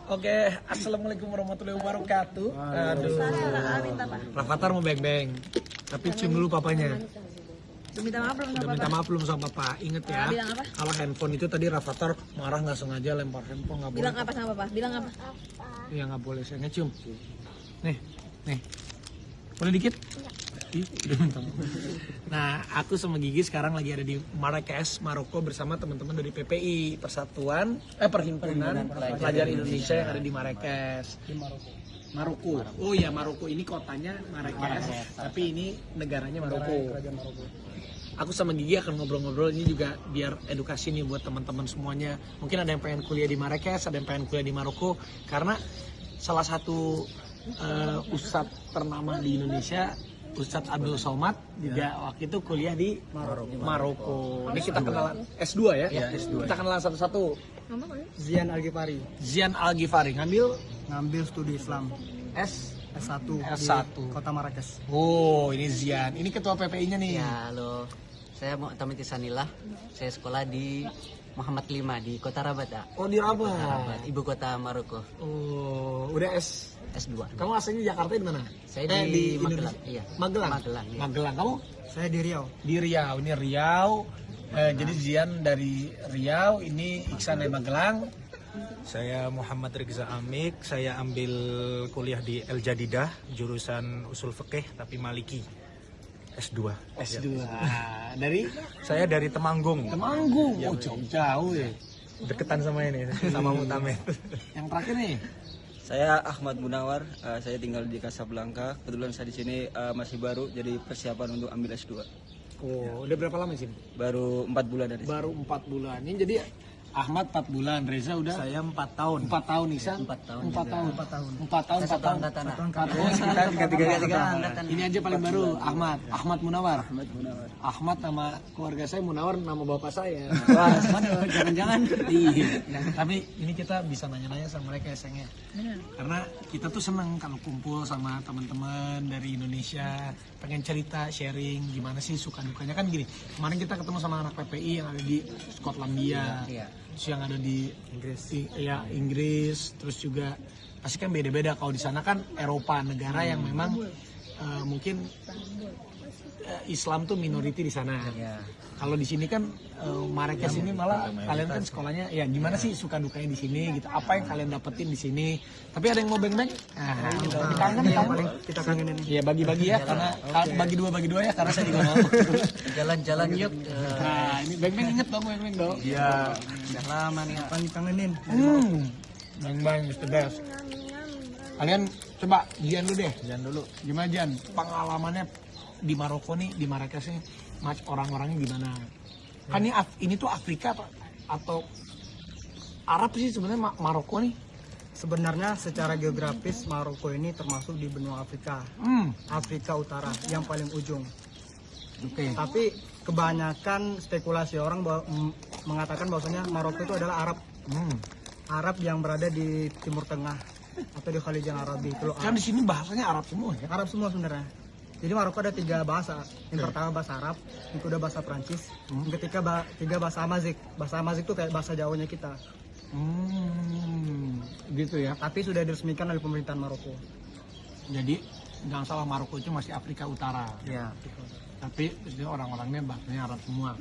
Oke, assalamualaikum warahmatullahi wabarakatuh. Aduh, Rafathar mau beng-beng, tapi cium dulu papanya. Udah minta maaf belum sama Udah minta maaf belum sama papa. Ingat ya, bilang apa? kalau handphone itu tadi Rafathar marah nggak sengaja lempar handphone, nggak boleh. Bilang apa sama papa? Bilang apa? Ya nggak boleh, saya ngecium. Nih, boleh dikit? Ih, udah minta maaf. Nah, aku sama Gigi sekarang lagi ada di Marrakesh, Maroko bersama teman-teman dari PPI, Perhimpunan Pelajar Indonesia yang ada di Marrakesh. Di Maroko. Oh iya, Maroko ini kotanya Marrakesh, tapi ini negaranya Maroko. Aku sama Gigi akan ngobrol-ngobrol ini juga biar edukasi nih buat teman-teman semuanya. Mungkin ada yang pengen kuliah di Marrakesh, ada yang pengen kuliah di Maroko, karena salah satu ustadz ternama di Indonesia, Ustadz Abdul Somad juga waktu itu kuliah di Maroko. Ini kita kenalan S2 ya? Iya, S2. Kita kenalan satu-satu. Zian Al-Ghifari. Zian Al-Ghifari ngambil Studi Islam S1 S1 di Kota Marrakesh. Oh, ini Zian. Ini ketua PPI-nya nih. Ya, halo. Saya Mu'tamid Isanillah. Saya sekolah di Muhammad V di Kota Rabat, ya. Oh, di Rabat. Rabat, ibu kota Maroko. Oh, udah S2. Kamu aslinya Jakarta di mana? Saya di Magelang. Indonesia? Iya. Magelang. Iya. Magelang. Kamu? Saya di Riau. Di Riau. Ini Riau. Jadi Zian dari Riau, ini Iksan dari Magelang. Saya Muhammad Rizza Amik, saya ambil kuliah di El Jadidah, jurusan usul fikih tapi Maliki. S2. S2. Dari? Saya dari Temanggung. Temanggung. Oh, jauh ya. Deketan sama ini, sama Mu'tamid. Yang terakhir nih. Saya Ahmad Munawar, saya tinggal di Casablanca. Kebetulan saya di sini masih baru, jadi persiapan untuk ambil S2. Oh, udah berapa lama sih? Baru 4 bulan dari sini. Baru 4 bulan. Ini jadi Ahmad 4 bulan, Reza udah Saya 4 tahun. 4 tahun, Iksan 4 tahun. 4 tahun. 4 tahun. Satu angkatan. Oh, sekitar tiga angkatan. Ini aja paling baru, Ahmad Munawar. Ahmad Munawar. Ahmad nama keluarga saya, Munawar nama bapak saya. Wah, jangan-jangan. Iya. Tapi ini kita bisa nanya-nanya sama mereka ya, sayangnya. Karena kita tuh seneng kalau kumpul sama teman-teman dari Indonesia, pengen cerita, sharing gimana sih suka dukanya. Kan gini, kemarin kita ketemu sama anak PPI yang ada di Skotlandia, Iya. terus yang ada di Inggris, terus juga pasti kan beda-beda. Kalau di sana kan Eropa, negara yang memang mungkin Islam tuh minority di sana. Iya. Kalau di sini kan Marrakesh ini malah kalian kan sekolahnya ya gimana sih suka dukanya di sini gitu. Apa yang kalian dapetin di sini? Tapi ada yang mau beng-beng? Nah, gitu. Kita kangenin. Iya bagi-bagi ya karena bagi dua ya karena saya juga mau. Jalan-jalan yuk. Nah, ini beng-beng inget dong beng-beng dong. Iya. Udah lama nih. Apa dikangenin? Beng-beng is the best. Kalian coba Jian dulu deh. Jangan dulu. Gimana Jan? Pengalamannya di Maroko nih, di Marrakesh nih, orang-orangnya gimana? Kan ini tuh Afrika atau Arab sih sebenarnya Maroko nih? Sebenarnya secara geografis Maroko ini termasuk di benua Afrika. Afrika Utara yang paling ujung. Oke. Tapi kebanyakan spekulasi orang mengatakan bahwasanya Maroko itu adalah Arab. Arab yang berada di Timur Tengah atau di Khalij Arabi. Itu Kan di sini bahasanya Arab semua ya? Arab semua sebenarnya. Jadi Maroko ada 3 bahasa. Yang pertama bahasa Arab, yang kedua bahasa Prancis, yang ketiga tiga bahasa Amazik. Bahasa Amazik itu kayak bahasa Jawanya kita. Gitu ya. Tapi sudah diresmikan oleh pemerintahan Maroko. Jadi jangan salah, Maroko itu masih Afrika Utara. Iya. Tapi di sini orang-orangnya bahasanya Arab semua.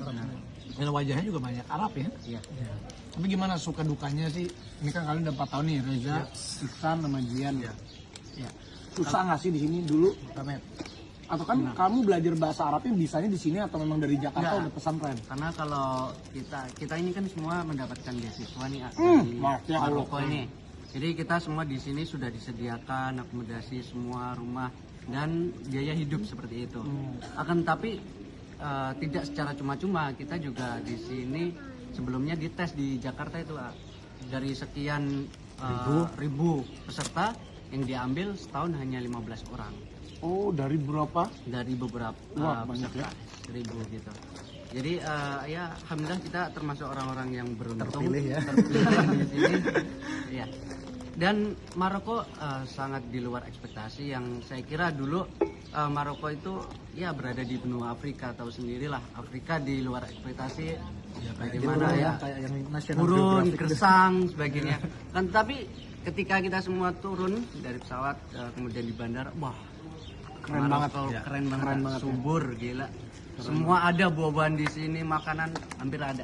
Dan wajahnya juga banyak Arab ya. Iya. Tapi gimana suka dukanya sih? Ini kan kalian udah 4 tahun nih, Reza, Iksan, sama Jian. Ya. Susah nggak sih di sini dulu? Atau kan kamu belajar bahasa Arabnya bisanya di sini atau memang dari Jakarta udah pesantren? Karena kalau kita ini kan semua mendapatkan beasiswa nih Masya dari Allah. Maroko ini. Jadi kita semua di sini sudah disediakan akomodasi semua, rumah dan biaya hidup seperti itu. Akan tapi tidak secara cuma-cuma, kita juga di sini sebelumnya dites di Jakarta itu dari sekian ribu peserta yang diambil setahun hanya 15 orang. Oh, dari berapa? Dari beberapa banyak peserta, 1000 gitu. Jadi ya alhamdulillah kita termasuk orang-orang yang beruntung Terpilih ya. di sini. Ya. Dan Maroko sangat di luar ekspektasi yang saya kira dulu Maroko itu ya berada di benua Afrika, tahu sendirilah Afrika di luar ekspektasi bagaimana ya, kayak yang National gurun, Geographic. gersang sebagainya. Kan tapi ketika kita semua turun dari pesawat kemudian di bandara, wah Keren banget. keren banget, subur gila. Semua ada buah-buahan di sini, makanan hampir ada.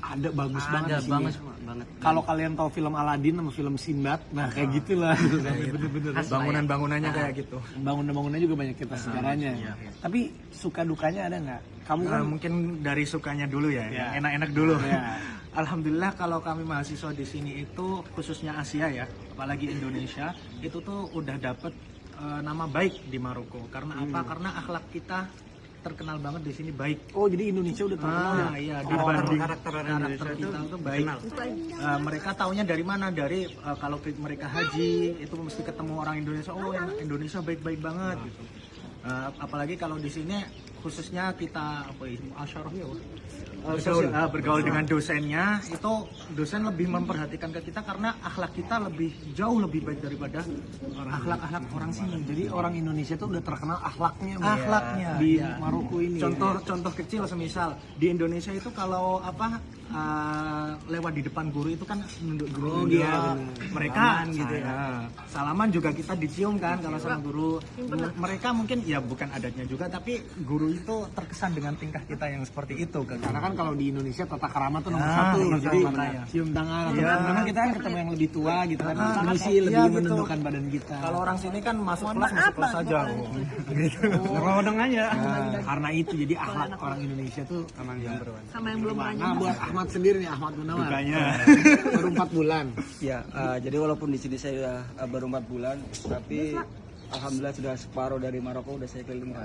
Ada bagus banget di sini. banget. Kalau kalian tahu film Aladdin sama film Sinbad, nah kayak gitulah gitu kan. Bener-bener. Bangunan-bangunannya kayak gitu. Bangunan-bangunannya juga banyak kita sejarahnya. Tapi suka dukanya ada nggak? Kamu kan Mungkin dari sukanya dulu ya, yang enak-enak dulu. Alhamdulillah kalau kami mahasiswa di sini itu khususnya Asia ya, apalagi Indonesia, itu tuh udah dapet nama baik di Maroko. Karena apa? Karena akhlak kita terkenal banget di sini baik. oh jadi Indonesia udah terkenal ya? Iya, karakter karakter kita itu baik. Mereka taunya dari mana? Dari kalau mereka haji itu mesti ketemu orang Indonesia. Oh, yang Indonesia baik-baik banget gitu. Apalagi kalau di sini khususnya kita bergaul dengan dosennya, itu dosen lebih memperhatikan ke kita karena akhlak kita jauh lebih baik daripada akhlak orang sini. Jadi orang Indonesia tuh udah terkenal akhlaknya, Akhlaknya, di iya. Maroko ini. Contoh kecil semisal di Indonesia itu kalau lewat di depan guru itu kan nunduk guru mereka Salaman gitu ya. Salaman juga kita dicium kan kalau sama guru. Mereka mungkin ya bukan adatnya juga, tapi guru itu terkesan dengan tingkah kita yang seperti itu kan. Karena kan kalau di Indonesia tata krama tuh nomor satu, jadi makanya. cium tangan. Iya. Memang kita kan ketemu yang lebih tua gitu kan, misi iya, lebih gitu. menundukkan badan kita. Kalau orang sini kan masuk kelas aja. Gitu. Ngerodeng aja. Karena itu jadi akhlak orang Indonesia tuh Sama yang berwarna. Sama yang belum pernah Nah nyoba. buat Ahmad sendiri nih, Ahmad Munawar Dukanya. baru 4 bulan. Ya, jadi walaupun di sini saya baru 4 bulan, tapi alhamdulillah sudah separuh dari Maroko udah saya keliling.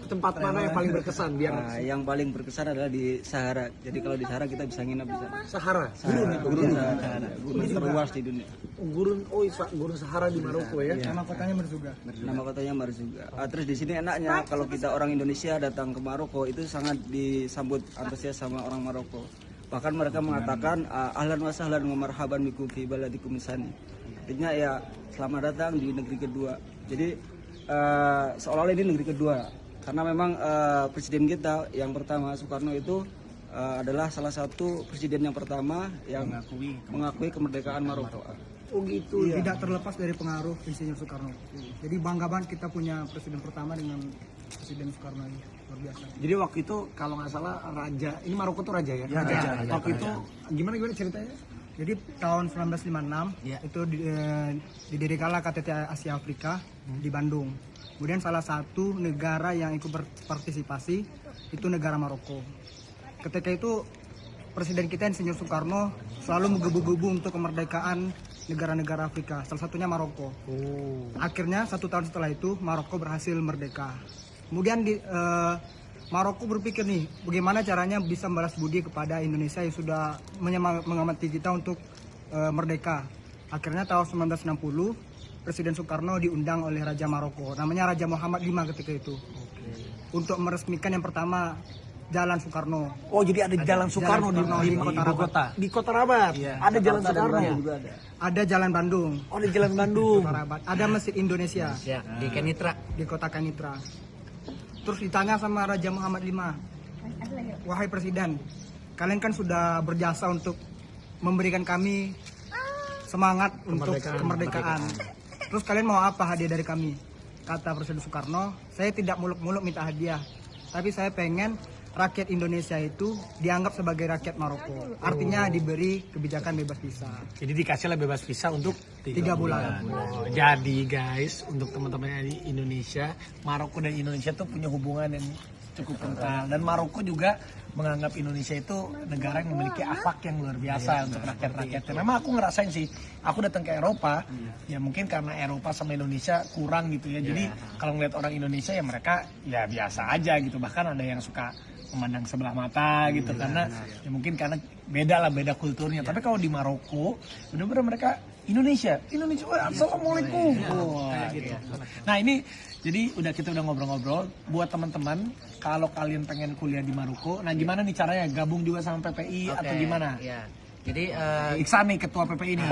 Tempat mana yang paling berkesan biar Yang paling berkesan adalah di Sahara. Jadi kalau di Sahara kita bisa nginap di sana. Sahara? Gurun Sahara, gurun terluas di dunia. Gurun Sahara di Maroko ya. Nama kotanya Merzouga. Nama kotanya Merzouga. Terus di sini enaknya kalau kita orang Indonesia datang ke Maroko itu sangat disambut antusias sama orang Maroko. Bahkan mereka mengatakan ahlan wa sahlan wa marhaban bikum fi baladikum insani. Artinya ya selamat datang di negeri kedua. Jadi seolah-olah ini negeri kedua karena memang presiden kita yang pertama Soekarno itu adalah salah satu presiden yang pertama yang mengakui kemerdekaan Maroko. Oh gitu ya. Tidak terlepas dari pengaruh Insinyur Soekarno. Jadi bangga banget kita punya presiden pertama dengan Presiden Soekarno ini. Luar biasa. Jadi waktu itu kalau nggak salah raja, ini Maroko tuh raja ya? Raja. Waktu itu gimana ceritanya? Jadi tahun 1956 itu didirikanlah KTT Asia Afrika di Bandung. Kemudian salah satu negara yang ikut berpartisipasi itu negara Maroko. Ketika itu Presiden kita Insinyur Soekarno selalu menggebu-gebu untuk kemerdekaan negara-negara Afrika, salah satunya Maroko. Akhirnya 1 tahun setelah itu Maroko berhasil merdeka. Kemudian Maroko berpikir nih, bagaimana caranya bisa membalas budi kepada Indonesia yang sudah mengamati kita untuk merdeka. Akhirnya tahun 1960 Presiden Soekarno diundang oleh Raja Maroko, namanya Raja Muhammad V ketika itu, untuk meresmikan yang pertama Jalan Soekarno. Oh jadi ada Jalan Soekarno di Kota Rabat. Di Kota Rabat. Ada Jalan Soekarno. Ada Jalan Bandung, Oh ada Jalan Bandung. Kota Rabat. Ada Masjid Indonesia Ya, di Kenitra. di Kota Kanitra. Terus ditanya sama Raja Muhammad V, wahai Presiden, kalian kan sudah berjasa untuk memberikan kami semangat untuk kemerdekaan. Terus kalian mau apa hadiah dari kami? Kata Presiden Soekarno, saya tidak muluk-muluk minta hadiah, tapi saya pengen rakyat Indonesia itu dianggap sebagai rakyat Maroko. Artinya diberi kebijakan bebas visa. Jadi dikasihlah bebas visa untuk 3 bulan. Oh, jadi guys, untuk teman-teman yang di Indonesia, Maroko dan Indonesia tuh punya hubungan yang cukup kental. Dan Maroko juga menganggap Indonesia itu negara yang memiliki akhlak yang luar biasa untuk rakyat-rakyatnya. Memang aku ngerasain sih, aku datang ke Eropa, ya mungkin karena Eropa sama Indonesia kurang gitu ya. Jadi kalau ngeliat orang Indonesia ya mereka ya biasa aja gitu. Bahkan ada yang suka memandang sebelah mata gitu karena ya mungkin karena beda kulturnya. Tapi kalau di Maroko benar-benar mereka Indonesia, wah, assalamualaikum, wah, gitu. Nah ini jadi kita udah ngobrol-ngobrol. Buat teman-teman kalau kalian pengen kuliah di Maroko, nah gimana nih caranya? Gabung juga sama PPI atau gimana? Ya. Jadi Iksan nih ketua PPI nih.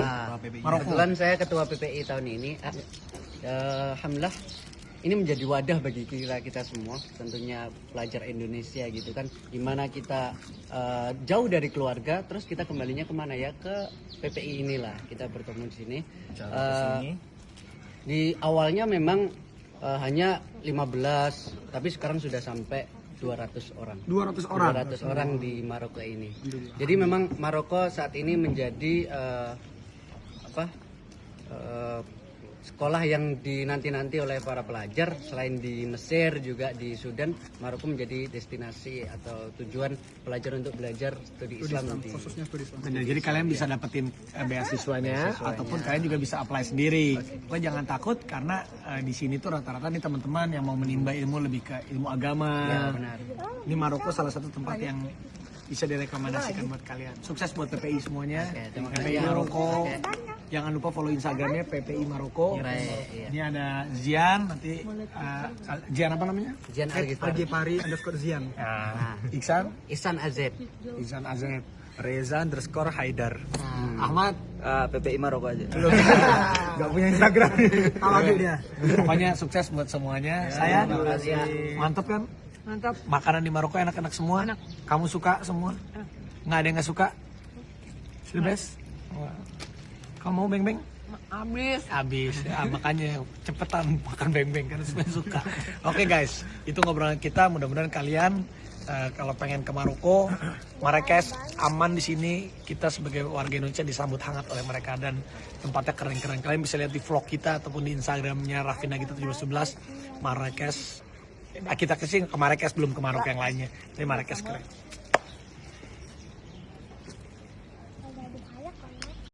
Maroko. kebetulan saya ketua PPI tahun ini. Alhamdulillah ini menjadi wadah bagi kita semua, tentunya pelajar Indonesia gitu kan, dimana kita jauh dari keluarga, terus kita kembalinya kemana ya, ke PPI inilah kita bertemu di sini. Di awalnya memang hanya 15, tapi sekarang sudah sampai 200 orang. 200 orang. 200 orang di Maroko ini. Jadi memang Maroko saat ini menjadi sekolah yang dinanti-nanti oleh para pelajar. Selain di Mesir juga di Sudan, Maroko menjadi destinasi atau tujuan pelajar untuk belajar studi Islam nanti. Khususnya studi Islam. Benar, jadi kalian bisa dapetin beasiswanya ataupun kalian juga bisa apply sendiri. Pokoknya jangan takut karena di sini tuh rata-rata nih teman-teman yang mau menimba ilmu lebih ke ilmu agama. Ya, benar. Ini Maroko salah satu tempat yang bisa direkomendasikan buat kalian. Sukses buat PPI semuanya. Oke, terima PPI kasih. Maroko. Oke. Jangan lupa follow Instagramnya PPI Maroko. Iya. Ini ada Zian, nanti Zian apa namanya? Zian Algifar. Pari_Zian. Nah, Iksan, Ihsan Azeb. Iksan Azeb. Reza_Haidar. Ahmad, PPI Maroko aja. Gak punya Instagram. Tahu dia. pokoknya sukses buat semuanya. Saya mantap kan? Mantap. Makanan di Maroko enak-enak semua. Kamu suka semua? Nggak ada yang nggak suka? The best? Wah. Kamu mau beng-beng? Habis. Ya, makanya cepetan makan beng-beng karena semuanya suka. Oke guys, itu ngobrolan kita. Mudah-mudahan kalian kalau pengen ke Maroko, Marrakesh aman di sini. Kita sebagai warga Indonesia disambut hangat oleh mereka dan tempatnya keren-keren. Kalian bisa lihat di vlog kita ataupun di Instagramnya Raffi Nagita 1711 Marrakesh. Kita kesini ke Marrakesh, belum ke Maroko yang lainnya. Tapi Marrakesh keren.